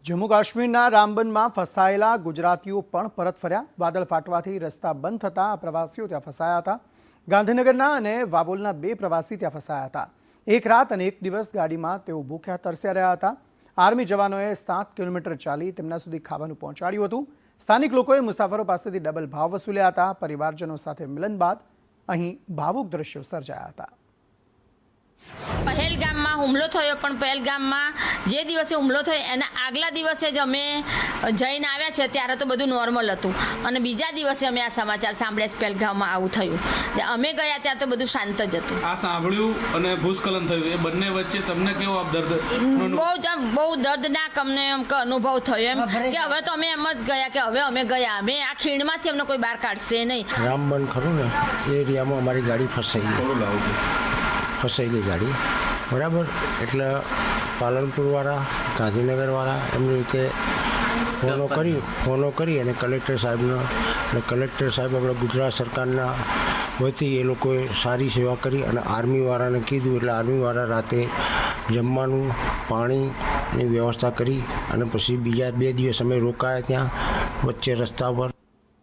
જમ્મુ કાશ્મીરના રામબનમાં ફસાયેલા ગુજરાતીઓ પણ પરત ફર્યા। વાદળ ફાટવાથી રસ્તા બંધ થતા આ પ્રવાસીઓ ત્યાં ફસાયા હતા। ગાંધીનગરના અને વાવોલના 2 પ્રવાસી ત્યાં ફસાયા હતા। એક રાત અને એક દિવસ ગાડીમાં તેઓ ભૂખ્યા તરસ્યા રહ્યા હતા। આર્મી જવાનોએ 7 કિલોમીટર ચાલી તેમના સુધી ખાવાનું પહોંચાડ્યું હતું। સ્થાનિક લોકોએ મુસાફરો પાસેથી ડબલ ભાવ વસૂલ્યા હતા। પરિવારજનો સાથે મિલન બાદ અહીં ભાવુક દ્રશ્યો સર્જાયા હતા। પહેલગામમાં હુમલો થયો, પણ પહેલગામમાં જે દિવસે હુમલો થયો એના આગલા દિવસે જ અમે જઈને આવ્યા છે ત્યારે તો બધું નોર્મલ હતું, અને બીજા દિવસે અમે આ સમાચાર સાંભળ્યા પહેલગામમાં આવું થયું। અમે ગયા ત્યારે તો બધું શાંત જ હતું। આ સાંભળ્યું અને ભૂસ્ખલન થયું, એ બંને વચ્ચે તમને કેવો દર્દ? બહુ દર્દનાક અમને અનુભવ થયો, એમ કે હવે તો અમે એમ જ ગયા કે હવે અમે ગયા, અમે આ ખીણમાંથી અમને કોઈ બહાર કાઢશે નહીં। રામબન ખરું ને એ એરિયામાં અમારી ગાડી ફસાયેલી ગાડી, બરાબર। એટલે પાલનપુરવાળા, ગાંધીનગરવાળા એમની રીતે ફોનો કરી અને કલેક્ટર સાહેબનો, અને કલેક્ટર સાહેબ આપણે ગુજરાત સરકારના વતી એ લોકોએ સારી સેવા કરી અને આર્મીવાળાને કીધું એટલે આર્મીવાળા રાતે જમવાનું, પાણીની વ્યવસ્થા કરી અને પછી બીજા 2 દિવસ અમે રોકાયા ત્યાં વચ્ચે રસ્તા પર।